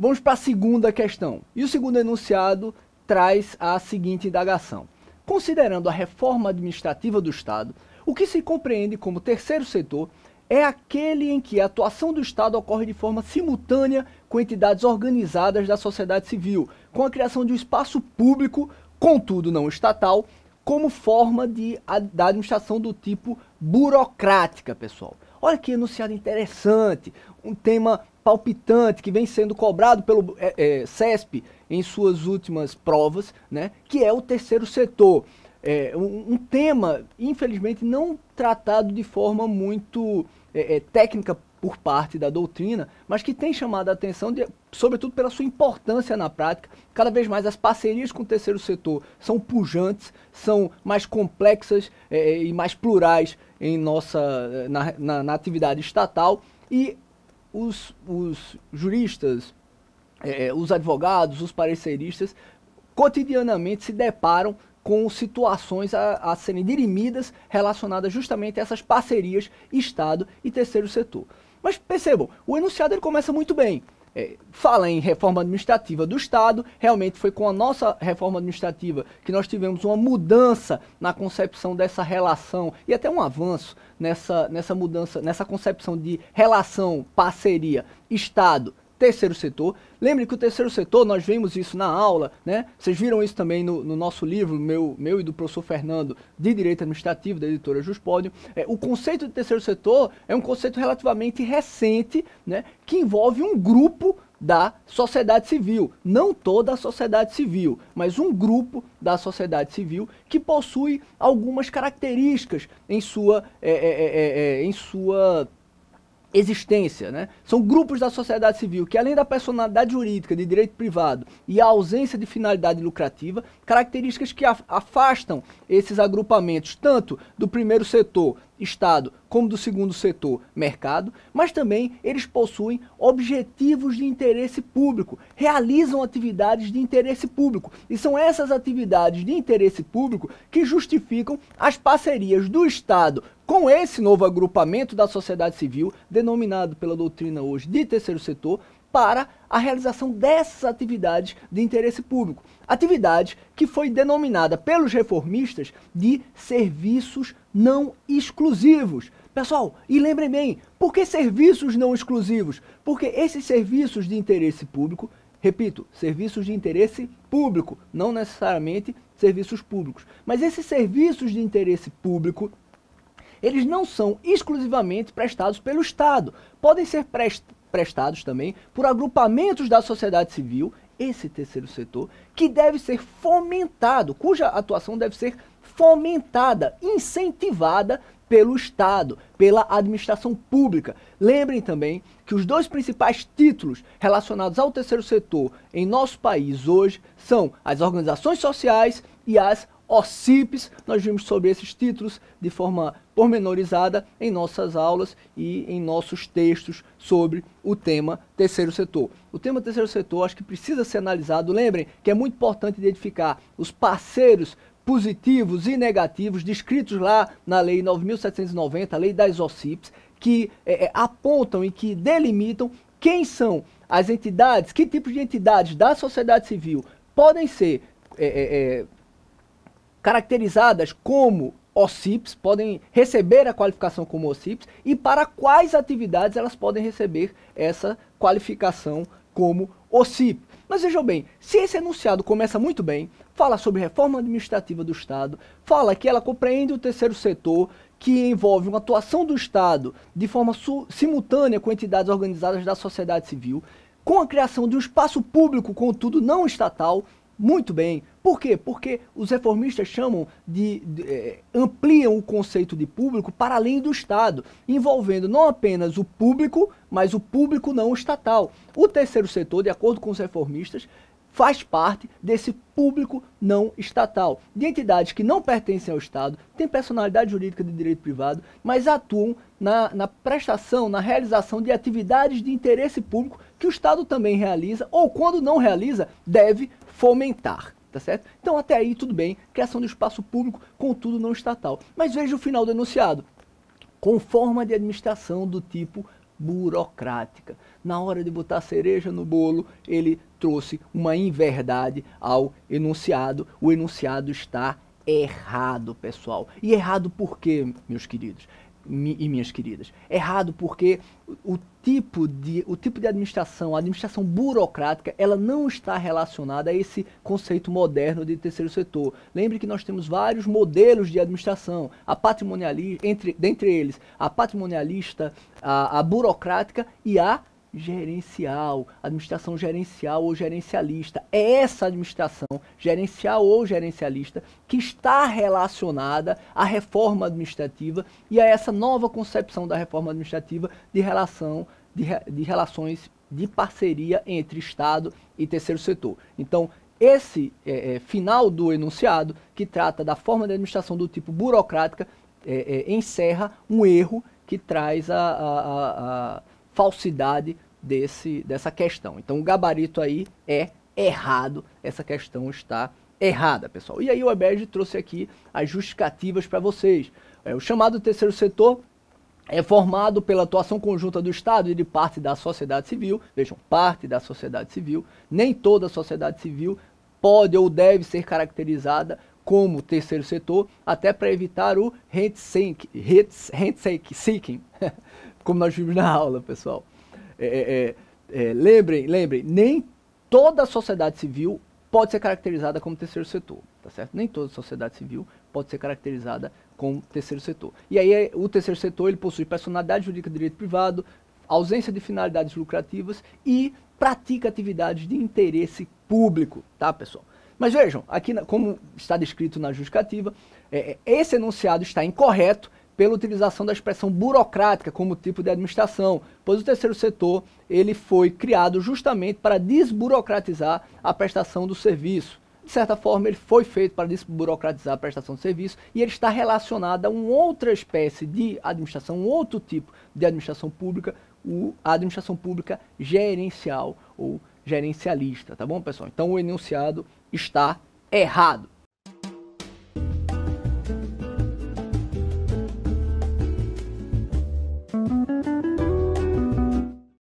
Vamos para a segunda questão. E o segundo enunciado traz a seguinte indagação. Considerando a reforma administrativa do Estado, o que se compreende como terceiro setor é aquele em que a atuação do Estado ocorre de forma simultânea com entidades organizadas da sociedade civil, com a criação de um espaço público, contudo não estatal, como forma da administração do tipo burocrática, pessoal. Olha que enunciado interessante, um tema palpitante que vem sendo cobrado pelo CESP em suas últimas provas, né, que é o terceiro setor. Um tema, infelizmente, não tratado de forma muito técnica por parte da doutrina, mas que tem chamado a atenção, sobretudo pela sua importância na prática. Cada vez mais as parcerias com o terceiro setor são pujantes, são mais complexas e mais plurais em na atividade estatal, e os juristas, os advogados, os pareceristas, cotidianamente se deparam com situações a serem dirimidas relacionadas justamente a essas parcerias Estado e terceiro setor. Mas percebam, o enunciado ele começa muito bem. Fala em reforma administrativa do Estado, realmente foi com a nossa reforma administrativa que nós tivemos uma mudança na concepção dessa relação e até um avanço nessa mudança, nessa concepção de relação, parceria, Estado, terceiro setor. Lembre que o terceiro setor, nós vimos isso na aula, né? Vocês viram isso também no nosso livro, meu e do professor Fernando, de Direito Administrativo, da editora Juspódio. O conceito de terceiro setor é um conceito relativamente recente, né? Que envolve um grupo da sociedade civil, não toda a sociedade civil, mas um grupo da sociedade civil que possui algumas características em sua existência, né? São grupos da sociedade civil que, além da personalidade jurídica de direito privado e a ausência de finalidade lucrativa, características que afastam esses agrupamentos tanto do primeiro setor, Estado, como do segundo setor, mercado, mas também eles possuem objetivos de interesse público, realizam atividades de interesse público, e são essas atividades de interesse público que justificam as parcerias do Estado com esse novo agrupamento da sociedade civil, denominado pela doutrina hoje de terceiro setor, para a realização dessas atividades de interesse público. Atividade que foi denominada pelos reformistas de serviços não exclusivos. Pessoal, e lembrem bem, por que serviços não exclusivos? Porque esses serviços de interesse público, repito, serviços de interesse público, não necessariamente serviços públicos, mas esses serviços de interesse público, eles não são exclusivamente prestados pelo Estado, podem ser prestados também por agrupamentos da sociedade civil, esse terceiro setor, que deve ser fomentado, cuja atuação deve ser fomentada, incentivada pelo Estado, pela administração pública. Lembrem também que os dois principais títulos relacionados ao terceiro setor em nosso país hoje são as organizações sociais e as OCIPs. Nós vimos sobre esses títulos de forma pormenorizada em nossas aulas e em nossos textos sobre o tema terceiro setor. O tema terceiro setor acho que precisa ser analisado. Lembrem que é muito importante identificar os parceiros positivos e negativos descritos lá na Lei 9.790, a Lei das OCIPs, que apontam e que delimitam quem são as entidades, que tipos de entidades da sociedade civil podem ser caracterizadas como OCIPs, podem receber a qualificação como OCIPs, e para quais atividades elas podem receber essa qualificação como OCIP. Mas vejam bem, se esse enunciado começa muito bem, fala sobre reforma administrativa do Estado, fala que ela compreende o terceiro setor, que envolve uma atuação do Estado de forma simultânea com entidades organizadas da sociedade civil, com a criação de um espaço público, contudo não estatal. Muito bem. Por quê? Porque os reformistas chamam ampliam o conceito de público para além do Estado, envolvendo não apenas o público, mas o público não estatal. O terceiro setor, de acordo com os reformistas, faz parte desse público não estatal, de entidades que não pertencem ao Estado, têm personalidade jurídica de direito privado, mas atuam na prestação, na realização de atividades de interesse público que o Estado também realiza, ou quando não realiza, deve fomentar. Tá certo? Então até aí tudo bem, criação de espaço público, contudo não estatal. Mas veja o final do enunciado. Com forma de administração do tipo burocrática. Na hora de botar cereja no bolo, ele trouxe uma inverdade ao enunciado. O enunciado está errado, pessoal. E errado por quê, meus queridos e minhas queridas? Errado porque o tipo de administração, a administração burocrática, ela não está relacionada a esse conceito moderno de terceiro setor. Lembre que nós temos vários modelos de administração, a patrimonialista, dentre eles, a patrimonialista, a burocrática e a gerencial, administração gerencial ou gerencialista. É essa administração gerencial ou gerencialista que está relacionada à reforma administrativa e a essa nova concepção da reforma administrativa de relações de parceria entre Estado e terceiro setor. Então, esse final do enunciado, que trata da forma de administração do tipo burocrática, encerra um erro que traz a falsidade dessa questão. Então o gabarito aí é errado, essa questão está errada, pessoal. E aí o EBERJ trouxe aqui as justificativas para vocês. O chamado terceiro setor é formado pela atuação conjunta do Estado e de parte da sociedade civil. Vejam, parte da sociedade civil. Nem toda a sociedade civil pode ou deve ser caracterizada como terceiro setor, até para evitar o rent-seeking, como nós vimos na aula, pessoal. Lembrem, nem toda a sociedade civil pode ser caracterizada como terceiro setor, tá certo? Nem toda a sociedade civil pode ser caracterizada como terceiro setor. E aí o terceiro setor, ele possui personalidade jurídica de direito privado, ausência de finalidades lucrativas e pratica atividades de interesse público, tá, pessoal? Mas vejam, aqui como está descrito na justificativa, esse enunciado está incorreto pela utilização da expressão burocrática como tipo de administração, pois o terceiro setor ele foi criado justamente para desburocratizar a prestação do serviço. De certa forma, ele foi feito para desburocratizar a prestação de serviço e ele está relacionado a uma outra espécie de administração, um outro tipo de administração pública, a administração pública gerencial ou gerencialista, tá bom, pessoal? Então o enunciado está errado.